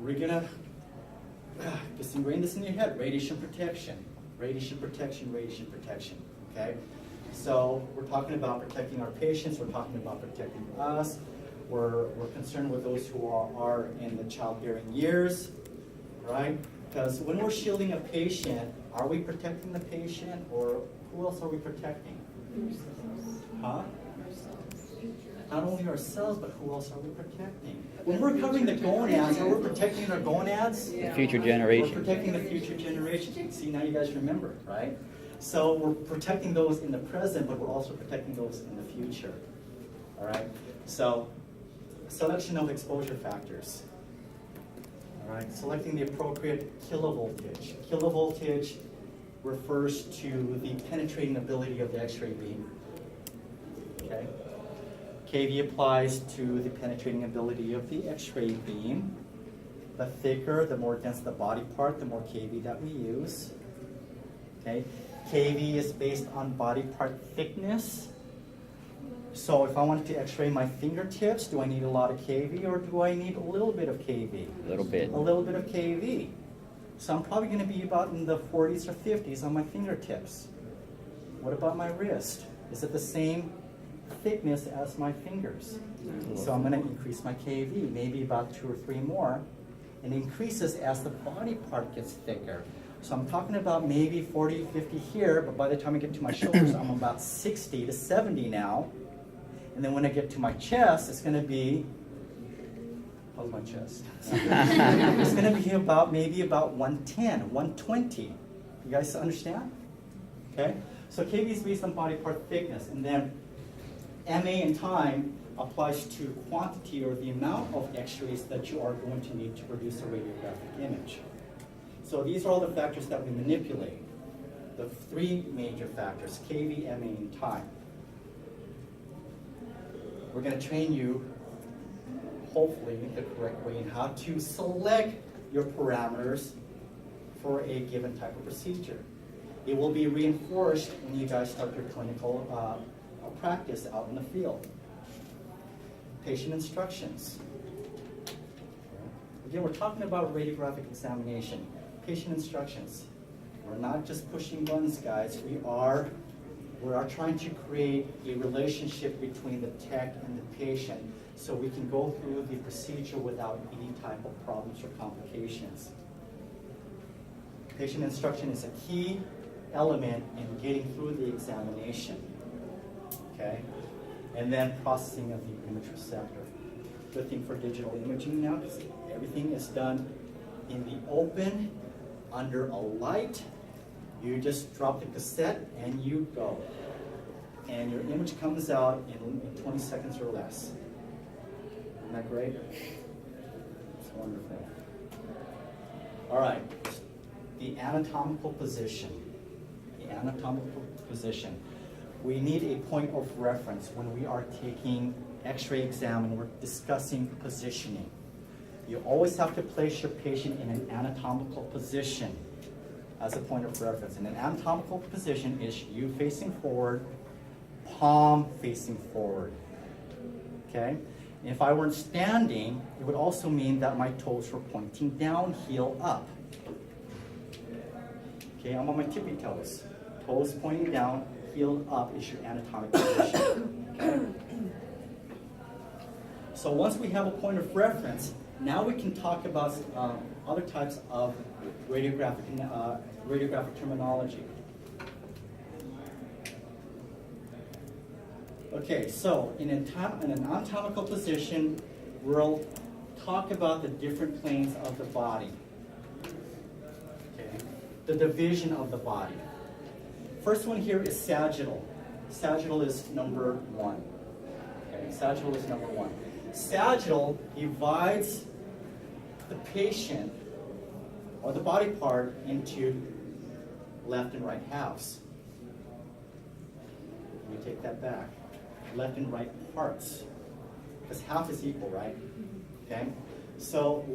we're gonna just ingrain this in your head, radiation protection, radiation protection, radiation protection, okay? So we're talking about protecting our patients, we're talking about protecting us, we're concerned with those who are in the childbearing years, right? Because when we're shielding a patient, are we protecting the patient, or who else are we protecting? Huh? Not only ourselves, but who else are we protecting? When we're covering the gonads, are we protecting our gonads? The future generation. We're protecting the future generation. See, now you guys remember, right? So we're protecting those in the present, but we're also protecting those in the future. All right? So, selection of exposure factors. All right, selecting the appropriate kilovoltage. Kilovoltage refers to the penetrating ability of the X-ray beam. Okay? kV applies to the penetrating ability of the X-ray beam. The thicker, the more dense the body part, the more kV that we use. Okay? kV is based on body part thickness. So if I wanted to X-ray my fingertips, do I need a lot of kV or do I need a little bit of kV? A little bit. A little bit of kV. So I'm probably going to be about in the 40s or 50s on my fingertips. What about my wrist? Is it the same thickness as my fingers? So I'm going to increase my kV, maybe about 2 or 3 more. And increases as the body part gets thicker. So I'm talking about maybe 40, 50 here, but by the time I get to my shoulders, I'm about 60 to 70 now. And then when I get to my chest, it's going to be, how's my chest? It's going to be about maybe about 110, 120. You guys understand? Okay? So kV is based on body part thickness. And then MA in time applies to quantity or the amount of X-rays that you are going to need to produce a radiographic image. So these are all the factors that we manipulate. The 3 major factors, kV, MA, and time. We're going to train you, hopefully, the correct way in how to select your parameters for a given type of procedure. It will be reinforced when you guys start your clinical practice out in the field. Patient instructions. Again, we're talking about radiographic examination. Patient instructions. We're not just pushing buttons, guys. We are trying to create a relationship between the tech and the patient so we can go through the procedure without any type of problems or complications. Patient instruction is a key element in getting through the examination. Okay? And then processing of the image receptor. Good thing for digital imaging now, because everything is done in the open, under a light. You just drop the cassette and you go. And your image comes out in 20 seconds or less. Isn't that great? It's wonderful. All right, the anatomical position. The anatomical position. We need a point of reference when we are taking X-ray exam and we're discussing positioning. You always have to place your patient in an anatomical position as a point of reference. And an anatomical position is you facing forward, palm facing forward. Okay? And if I weren't standing, it would also mean that my toes were pointing down, heel up. Okay, I'm on my tippy toes. Toes pointing down, heel up is your anatomic position. Okay? So once we have a point of reference, now we can talk about other types of radiographic terminology. Okay, so in an anatomical position, we'll talk about the different planes of the body. Okay, the division of the body. First one here is sagittal. Sagittal is number 1. Okay, sagittal is number 1. Sagittal divides the patient or the body part into left and right halves. Let me take that back. Left and right parts. Because half is equal, right? Okay? So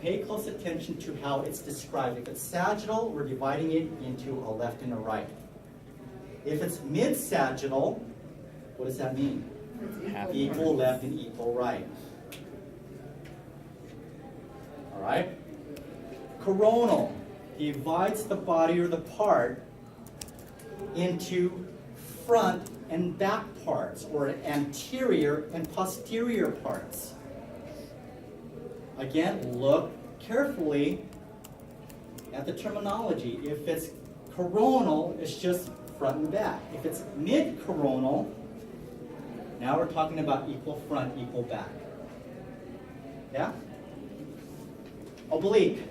pay close attention to how it's described. If it's sagittal, we're dividing it into a left and a right. If it's mid-sagittal, what does that mean? Equal left and equal right. All right? Coronal divides the body or the part into front and back parts, or anterior and posterior parts. Again, look carefully at the terminology. If it's coronal, it's just front and back. If it's mid-coronal, now we're talking about equal front, equal back. Yeah? Oblique.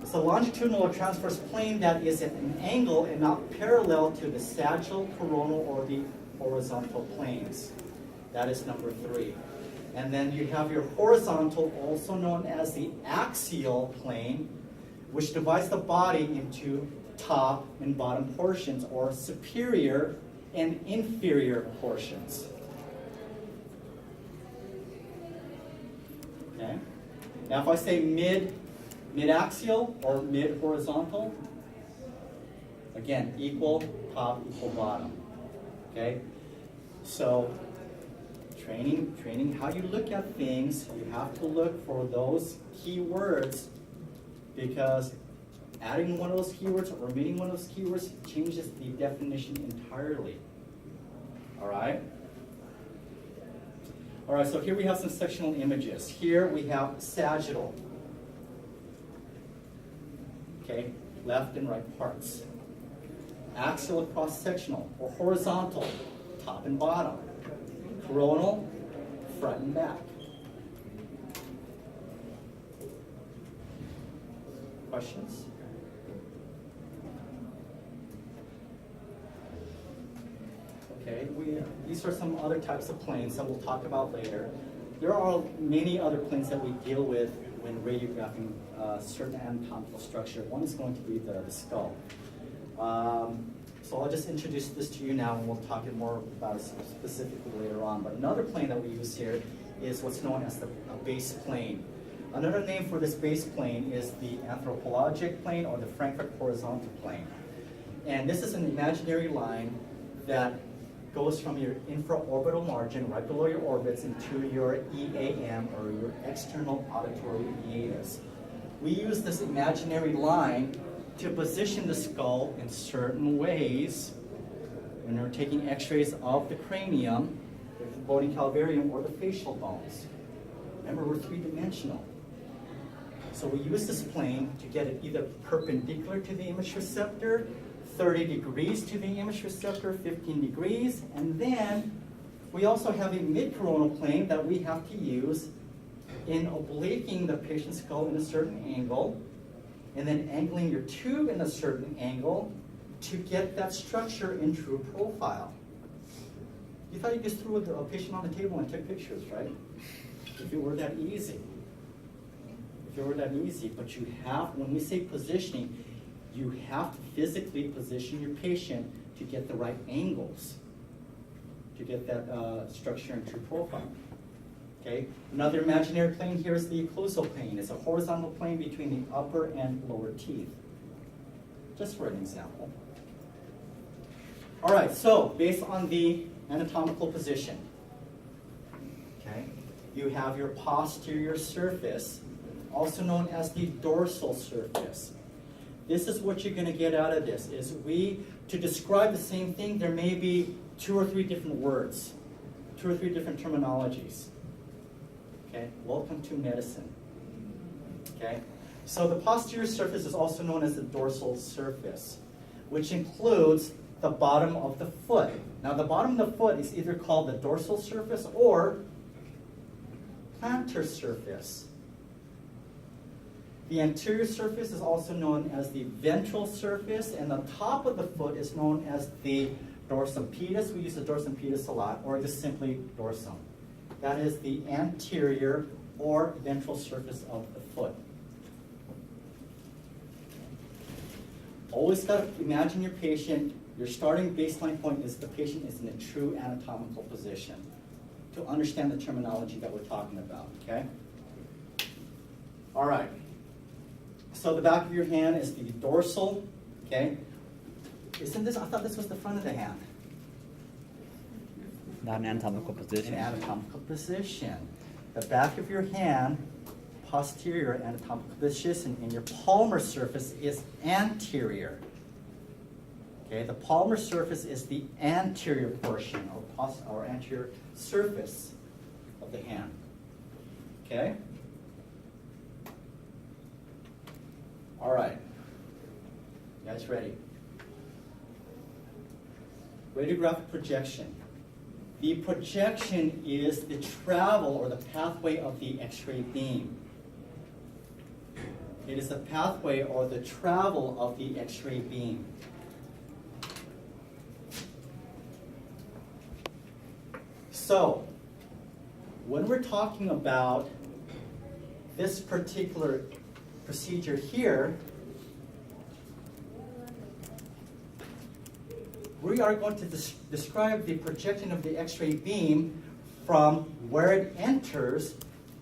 It's a longitudinal or transverse plane that is at an angle and not parallel to the sagittal, coronal, or the horizontal planes. That is number 3. And then you have your horizontal, also known as the axial plane, which divides the body into top and bottom portions, or superior and inferior portions. Okay? Now if I say mid-axial or mid-horizontal, again, equal top, equal bottom. Okay? So training how you look at things, you have to look for those key words, because adding one of those keywords or omitting one of those keywords changes the definition entirely. All right? All right, so here we have some sectional images. Here we have sagittal. Okay, left and right parts. Axial cross-sectional, or horizontal, top and bottom. Coronal, front and back. Questions? Okay, these are some other types of planes that we'll talk about later. There are many other planes that we deal with when radiographing certain anatomical structure. One is going to be the skull. So I'll just introduce this to you now, and we'll talk more about it specifically later on. But another plane that we use here is what's known as the base plane. Another name for this base plane is the anthropologic plane, or the Frankfurt horizontal plane. And this is an imaginary line that goes from your infraorbital margin, right below your orbits, into your EAM, or your external auditory hiatus. We use this imaginary line to position the skull in certain ways when we're taking x-rays of the cranium, the bony calvarium, or the facial bones. Remember, we're three-dimensional. So we use this plane to get it either perpendicular to the image receptor, 30 degrees to the image receptor, 15 degrees, and then we also have a mid-coronal plane that we have to use in obliquing the patient's skull in a certain angle, and then angling your tube in a certain angle to get that structure in true profile. You thought you just threw a patient on the table and took pictures, right? If it were that easy. If it were that easy, but you have, when we say positioning, you have to physically position your patient to get the right angles, to get that structure in true profile. Okay. Another imaginary plane here is the occlusal plane. It's a horizontal plane between the upper and lower teeth. Just for an example. All right, so based on the anatomical position, okay, you have your posterior surface, also known as the dorsal surface. This is what you're going to get out of this, is to describe the same thing, there may be 2 or 3 different words, 2 or 3 different terminologies. Okay, welcome to medicine. Okay, so the posterior surface is also known as the dorsal surface, which includes the bottom of the foot. Now the bottom of the foot is either called the dorsal surface or plantar surface. The anterior surface is also known as the ventral surface, and the top of the foot is known as the dorsum pedis. We use the dorsum pedis a lot, or just simply dorsum. That is the anterior or ventral surface of the foot. Always got to imagine your patient, your starting baseline point is the patient is in a true anatomical position to understand the terminology that we're talking about, okay? All right. So the back of your hand is the dorsal, okay? Isn't this, I thought this was the front of the hand. Not an anatomical position. An anatomical position. The back of your hand, posterior anatomical position, and your palmar surface is anterior. Okay, the palmar surface is the anterior portion or anterior surface of the hand. Okay? All right. You guys ready? Radiographic projection. The projection is the travel or the pathway of the X-ray beam. It is the pathway or the travel of the X-ray beam. So, when we're talking about this particular procedure here, we are going to describe the projection of the X-ray beam from where it enters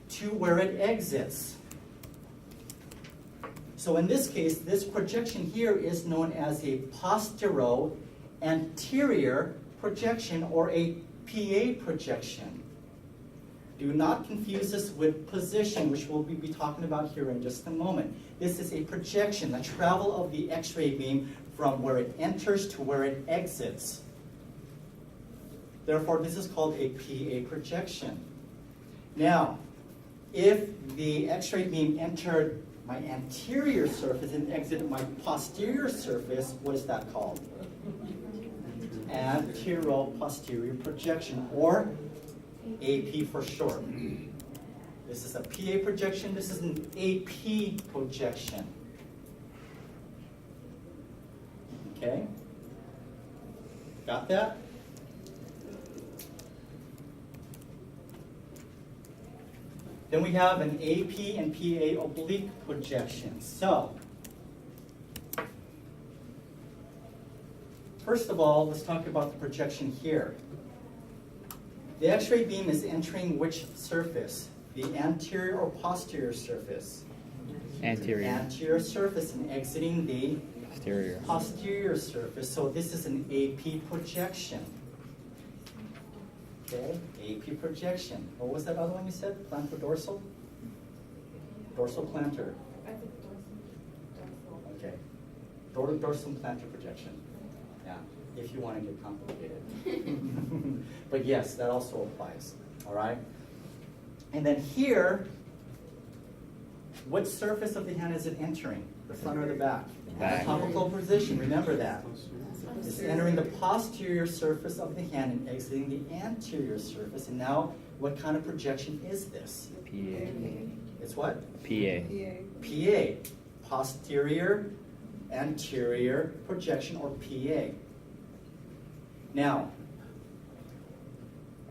to where it exits. So in this case, this projection here is known as a postero-anterior projection or a PA projection. Do not confuse this with position, which we'll be talking about here in just a moment. This is a projection, the travel of the X-ray beam from where it enters to where it exits. Therefore, this is called a PA projection. Now, if the X-ray beam entered my anterior surface and exited my posterior surface, what is that called? Antero-posterior projection, or AP for short. This is a PA projection, this is an AP projection. Okay? Got that? Then we have an AP and PA oblique projection. So, first of all, let's talk about the projection here. The X-ray beam is entering which surface? The anterior or posterior surface? Anterior. Anterior surface and exiting the Posterior. posterior surface. So this is an AP projection. Okay, AP projection. What was that other one you said? Plantar dorsal? Dorsal plantar. Okay. Dorsal plantar projection. Yeah, if you want to get complicated. But yes, that also applies. All right? And then here, what surface of the hand is it entering? The front or the back? Back. Anatomical position, remember that. It's entering the posterior surface of the hand and exiting the anterior surface. And now, what kind of projection is this? PA. It's what? PA. PA. Posterior, anterior projection, or PA. Now,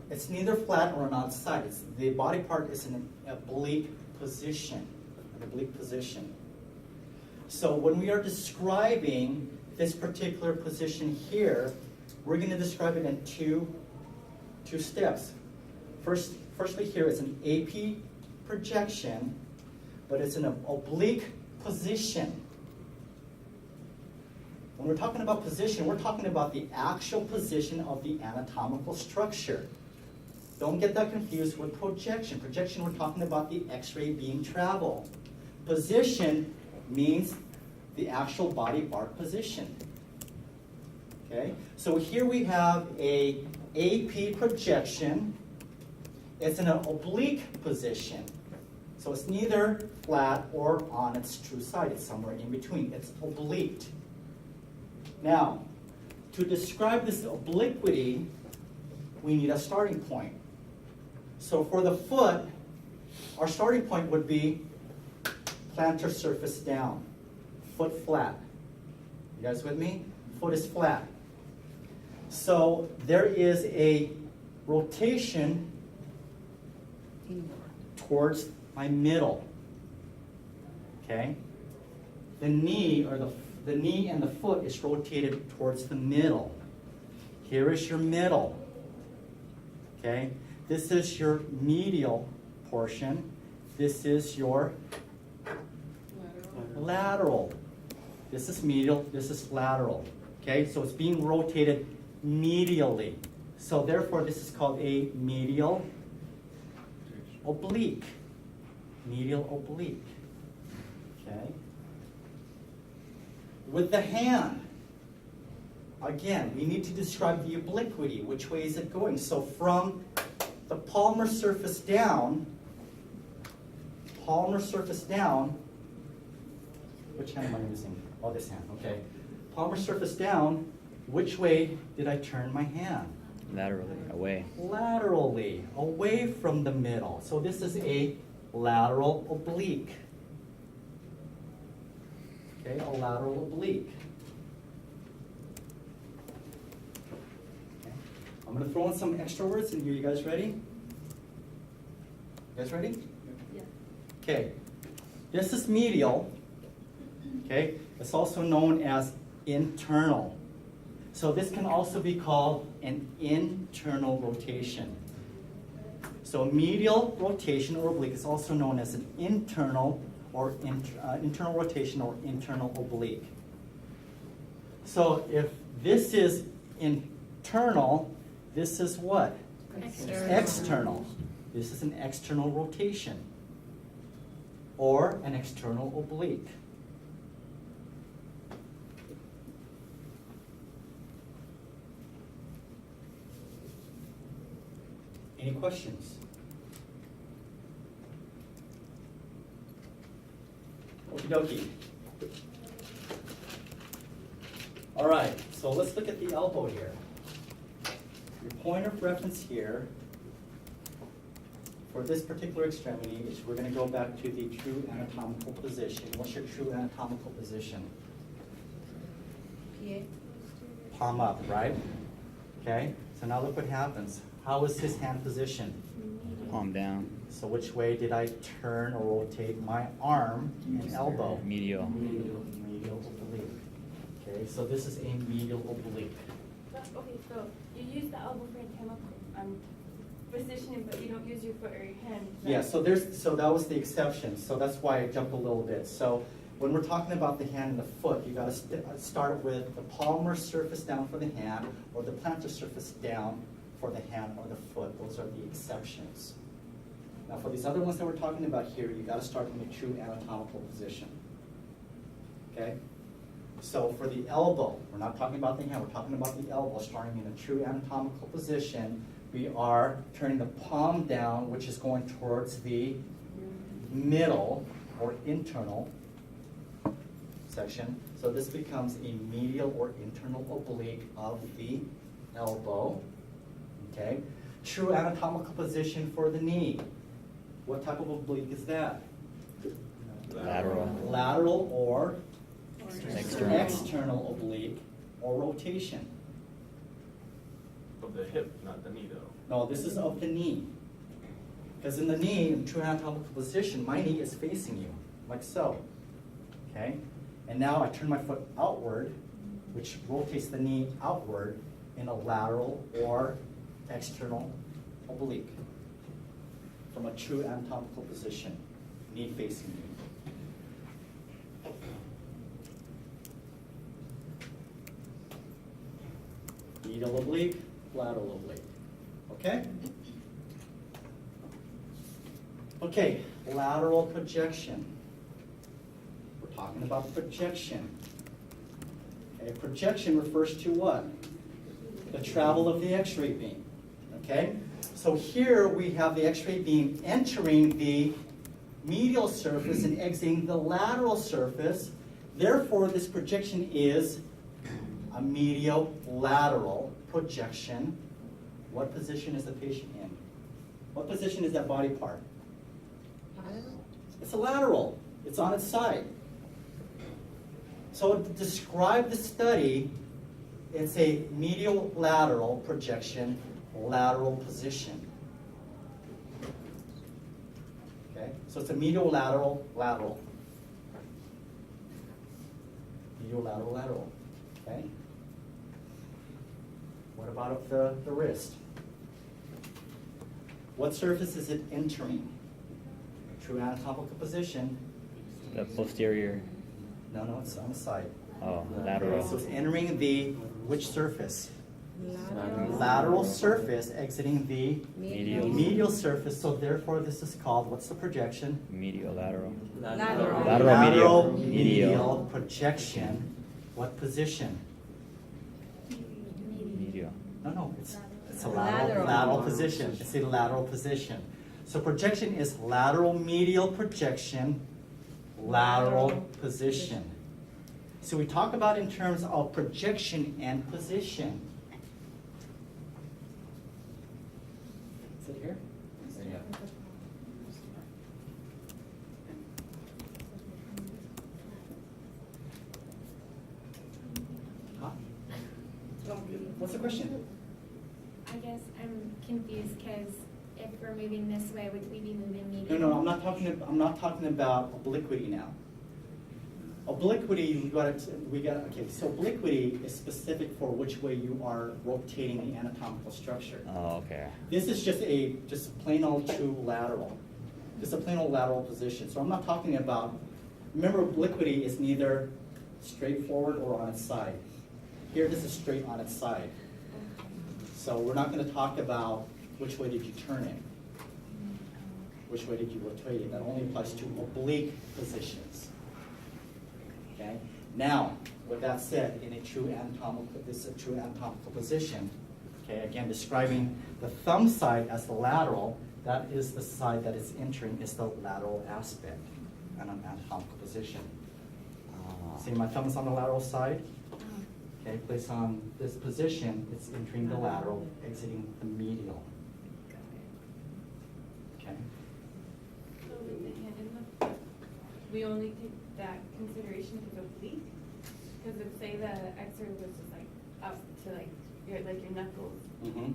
it's neither flat or on outside. The body part is in an oblique position. An oblique position. So when we are describing this particular position here, we're going to describe it in two steps. Firstly here it's an AP projection, but it's an oblique position. When we're talking about position, we're talking about the actual position of the anatomical structure. Don't get that confused with projection. Projection, we're talking about the X-ray beam travel. Position means the actual body part position. Okay, so here we have a AP projection. It's in an oblique position. So it's neither flat or on its true side. It's somewhere in between. It's oblique. Now, to describe this obliquity, we need a starting point. So for the foot, our starting point would be plantar surface down, foot flat. You guys with me? Foot is flat. So there is a rotation towards my middle. Okay? The knee or the knee and the foot is rotated towards the middle. Here is your middle. Okay? This is your medial portion. This is your lateral. This is medial, this is lateral. Okay, so it's being rotated medially. So therefore this is called a medial oblique. medial oblique. Okay? With the hand, again, we need to describe the obliquity. Which way is it going? So from the palmar surface down, which hand am I using? Oh, this hand, okay. Palmar surface down, which way did I turn my hand? Laterally, away. Laterally, away from the middle. So this is a lateral oblique. Okay, a lateral oblique. Okay. I'm going to throw in some extra words in here. You guys ready? You guys ready? Yeah. Okay. This is medial. Okay. It's also known as internal. So this can also be called an internal rotation. So medial rotation or oblique is also known as an internal or internal rotation or internal oblique. So if this is internal, this is what? External. This is an external rotation or an external oblique. Any questions? Okie dokie. All right, so let's look at the elbow here. Your point of reference here for this particular extremity is we're going to go back to the true anatomical position. What's your true anatomical position? PA. Palm up, right? Okay, so now look what happens. How is his hand positioned? Palm down. So which way did I turn or rotate my arm and elbow? Medial. Medial oblique. Okay, so this is a medial oblique. Okay, so you use the elbow for anatomical positioning, but you don't use your foot or your hand. Right? Yeah, so that was the exception. So that's why I jumped a little bit. So when we're talking about the hand and the foot, you got to start with the palmar surface down for the hand, or the plantar surface down for the hand or the foot. Those are the exceptions. Now for these other ones that we're talking about here, you got to start in the true anatomical position. Okay? So for the elbow, we're not talking about the hand, we're talking about the elbow. Starting in a true anatomical position, we are turning the palm down, which is going towards the middle or internal section. So this becomes a medial or internal oblique of the elbow. Okay? True anatomical position for the knee. What type of oblique is that? Lateral. Lateral or External. external oblique or rotation. Of the hip, not the knee though. No, this is of the knee. Because in the knee, in true anatomical position, my knee is facing you, like so. Okay? And now I turn my foot outward, which rotates the knee outward in a lateral or external oblique from a true anatomical position, knee facing you. Medial oblique, lateral oblique. Okay? Okay, lateral projection. We're talking about projection. Okay, projection refers to what? The travel of the X-ray beam. Okay? So here we have the X-ray beam entering the medial surface and exiting the lateral surface. Therefore, this projection is a medial-lateral projection. What position is the patient in? What position is that body part? It's a lateral. It's on its side. So to describe the study, it's a medial-lateral projection, lateral position. Okay? So it's a medial-lateral, lateral. Medial-lateral, lateral. Okay? What about the wrist? What surface is it entering? True anatomical position. The posterior. No, it's on the side. Oh, Okay, lateral. so it's entering the which surface? lateral surface exiting the Medial. medial surface, so therefore this is called, what's the projection? Medial lateral. Lateral. Lateral medial. medial projection. What position? Medial. No, it's a lateral position. It's a lateral position. So projection is lateral medial projection, lateral position. So we talk about in terms of projection and position. Is it here? Yeah. Huh? What's the question? I guess I'm confused because if we're moving this way, would we be moving No, medial? no, I'm not talking about obliquity now. Obliquity, okay, so obliquity is specific for which way you are rotating the anatomical structure. Oh, okay. This is just a plain old true lateral. Just a plain old lateral position. So I'm not talking about, remember obliquity is neither straight forward or on its side. Here this is straight on its side. So we're not going to talk about which way did you turn it. Which way did you rotate it? That only applies to oblique positions. Okay? Now, with that said, in a true anatomical, this is a true anatomical position. Okay, again, describing the thumb side as the lateral, that is the side that is entering, is the lateral aspect in an anatomical position. See, my thumb is on the lateral side. Okay, place on this position, it's entering the lateral, exiting the medial. Okay. So with the hand in the foot, we only take that consideration to the oblique? Because if say the X-ray was just like up to like your knuckles, Mm-hmm.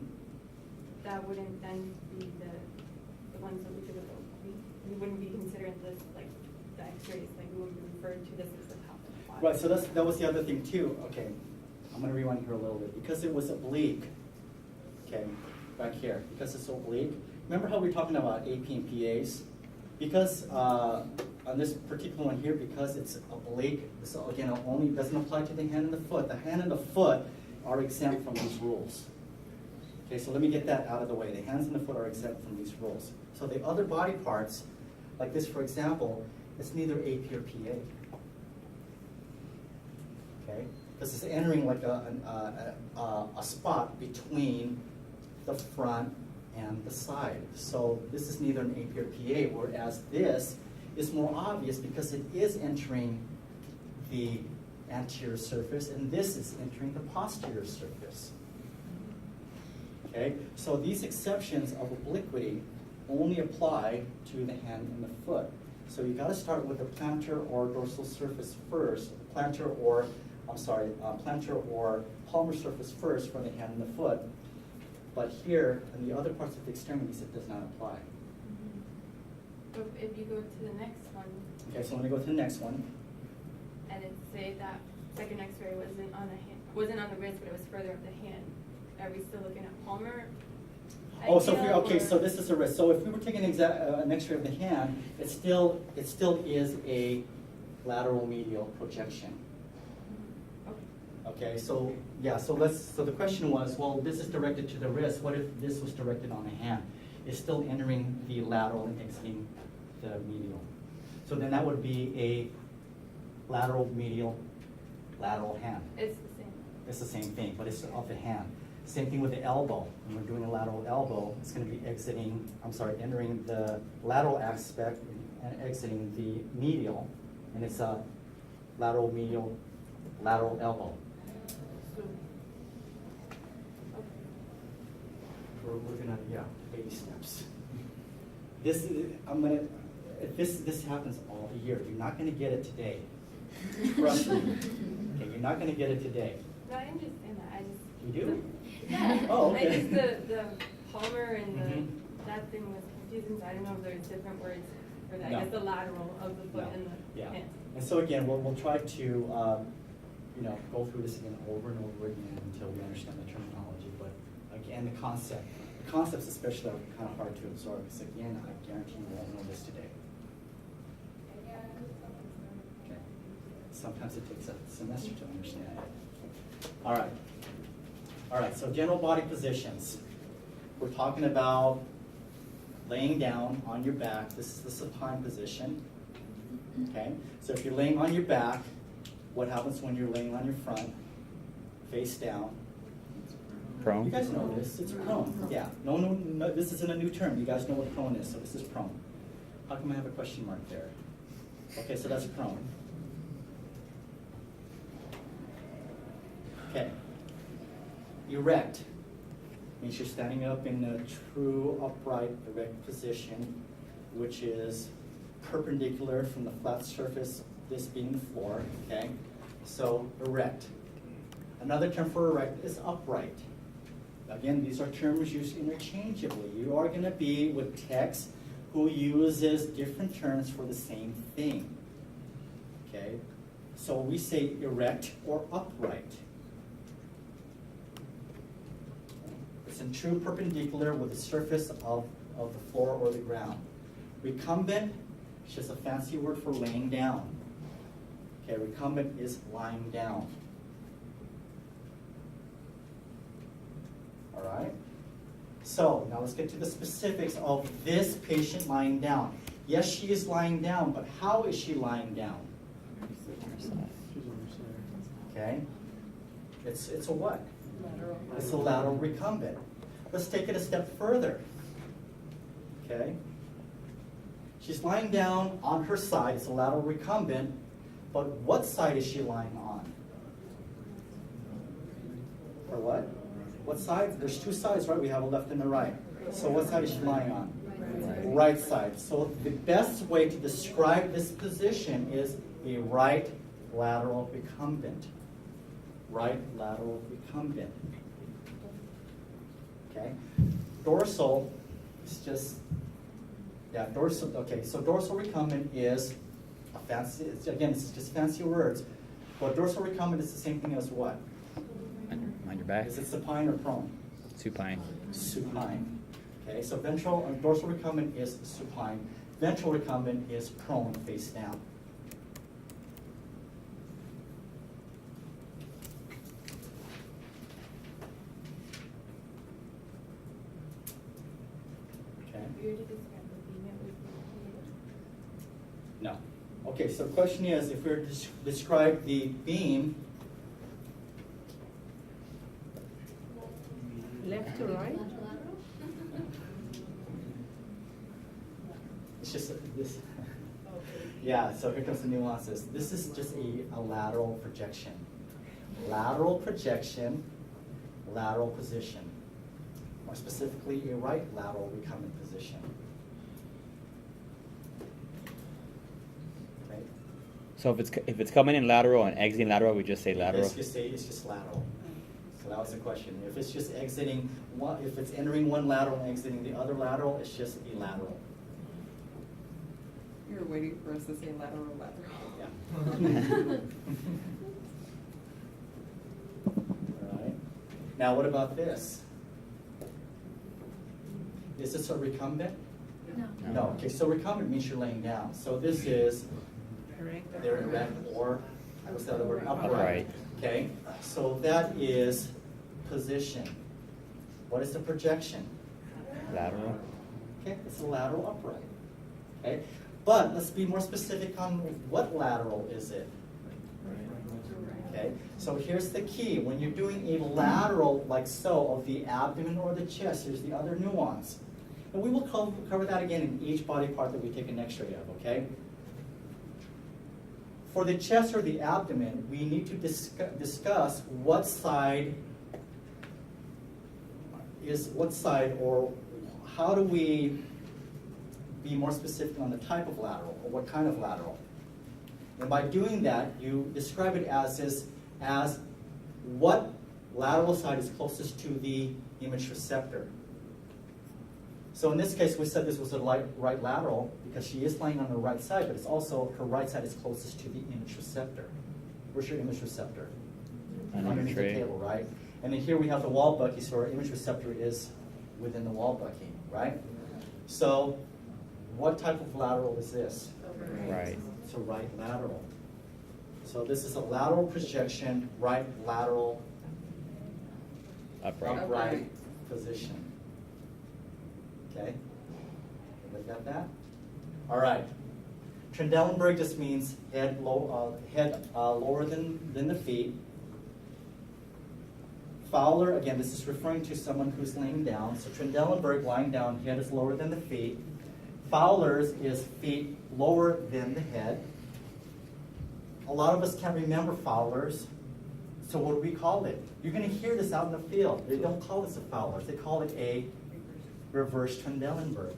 that wouldn't then be the ones that we did with the oblique. We wouldn't be considering this like the X-rays, like we wouldn't be referring to this as the top of the body. Right, so that was the other thing too. Okay, I'm going to rewind here a little bit. Because it was oblique, okay, back here, because it's oblique, remember how we were talking about AP and PAs? Because on this particular one here, because it's oblique, so again, it only doesn't apply to the hand and the foot. The hand and the foot are exempt from these rules. Okay, so let me get that out of the way. The hands and the foot are exempt from these rules. So the other body parts, like this for example, it's neither AP or PA. Okay, because it's entering like a spot between the front and the side. So this is neither an AP or PA, whereas this is more obvious because it is entering the anterior surface and this is entering the posterior surface. Okay, so these exceptions of obliquity only apply to the hand and the foot. So you got to start with the plantar or dorsal surface first, plantar or palmar surface first for the hand and the foot. But here, in the other parts of the extremities, it does not apply. So if you go to the next one, Okay, so let me go to the next one. and it say that second X-ray wasn't on the hand, wasn't on the wrist, but it was further up the hand. Are we still looking at palmar? Oh, so if we, ideal, okay, or- so this is a wrist. So if we were taking an X-ray of the hand, it still is a lateral medial projection. Okay. Okay, so yeah, so the question was, well, this is directed to the wrist. What if this was directed on the hand? It's still entering the lateral and exiting the medial. So then that would be a lateral medial, lateral hand. It's the same. It's the same thing, but it's of the hand. Same thing with the elbow. When we're doing a lateral elbow, it's going to be entering the lateral aspect and exiting the medial, and it's a lateral medial, lateral elbow. So, okay. We're gonna, yeah, baby steps. This happens all the year. You're not gonna get it today. Trust me. Okay, you're not gonna get it today. No, I understand that. I just. You do? Yeah. Oh, okay. I just the palmar and Mhm. that thing was confusing. So I don't know if there's different words for that. No. I guess the lateral of the foot No. and the Yeah. hand. And so again, we'll try to go through this again over and over again until we understand the terminology. But again, the concepts especially are kind of hard to absorb. Because again, I guarantee you won't know this today. Okay. Sometimes it takes a semester to understand it. All right. All right, so general body positions. We're talking about laying down on your back. This is the supine position. Okay, so if you're laying on your back, what happens when you're laying on your front, face down? You Prone. guys know this. It's prone. Yeah. No, this isn't a new term. You guys know what prone is, so this is prone. How come I have a question mark there? Okay, so that's prone. Okay. Erect means you're standing up in a true upright erect position, which is perpendicular from the flat surface, this being the floor, okay? So erect. Another term for erect is upright. Again, these are terms used interchangeably. You are going to be with text who uses different terms for the same thing, okay? So we say erect or upright. It's in true perpendicular with the surface of the floor or the ground. Recumbent is just a fancy word for laying down. Okay, recumbent is lying down. All right? So now let's get to the specifics of this patient lying down. Yes, she is lying down, but how is she lying down? Okay? It's a what? Lateral. It's a lateral recumbent. Let's take it a step further. Okay? She's lying down on her side. It's a lateral recumbent. But what side is she lying on? Or what? What side? There's two sides, right? We have a left and a right. So what side is she lying on? Right side. So the best way to describe this position is a right lateral recumbent. Right lateral recumbent. Okay? Dorsal is just, yeah, dorsal, okay, so dorsal recumbent is a fancy, again, it's just fancy words, but dorsal recumbent is the same thing as what? On your back. Is it supine or prone? Supine. Supine. Okay, so ventral, dorsal recumbent is supine. Ventral recumbent is prone, face down. Okay. If you were to describe the beam, it would be No. Okay, so the question is, if we were to describe the beam, Left to right? it's just this. Yeah, so here comes the nuances. This is just a lateral projection. Lateral projection, lateral position. More specifically, a right lateral recumbent position. Okay? So if it's coming in lateral and exiting lateral, we just say lateral. It's just lateral. So that was the question. If it's just exiting one, if it's entering one lateral and exiting the other lateral, it's just a lateral. You're waiting for us to say lateral. Yeah. All right. Now, what about this? Is this a recumbent? No. No. Okay, so recumbent means you're laying down. So this is they're erect or what's the other word? Upright. Upright. Okay. So that is position. What is the projection? Lateral. Okay, it's a lateral upright. Okay, but let's be more specific on what lateral is it. Okay, so here's the key. When you're doing a lateral like so of the abdomen or the chest, here's the other nuance. And we will cover that again in each body part that we take an x-ray of, okay? For the chest or the abdomen, we need to discuss what side or how do we be more specific on the type of lateral or what kind of lateral. And by doing that, you describe it as what lateral side is closest to the image receptor. So in this case, we said this was a right lateral because she is lying on the right side, but it's also her right side is closest to the image receptor. Where's your image receptor? Underneath the table, right? And then here we have the wall bucky, so our image receptor is within the wall bucky, right? So what type of lateral is this? Right. It's a right lateral. So this is a lateral projection, right lateral Upright. upright position. Okay? Everybody got that? All right. Trendelenburg just means head lower than the feet. Fowler, again, this is referring to someone who's laying down. So Trendelenburg, lying down, head is lower than the feet. Fowler's is feet lower than the head. A lot of us can't remember Fowler's. So what do we call it? You're going to hear this out in the field. They don't call this a Fowler's. They call it a reverse Trendelenburg.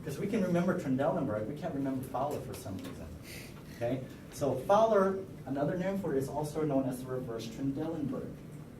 Because we can remember Trendelenburg, we can't remember Fowler for some reason. Okay? So Fowler, another name for it, is also known as the reverse Trendelenburg.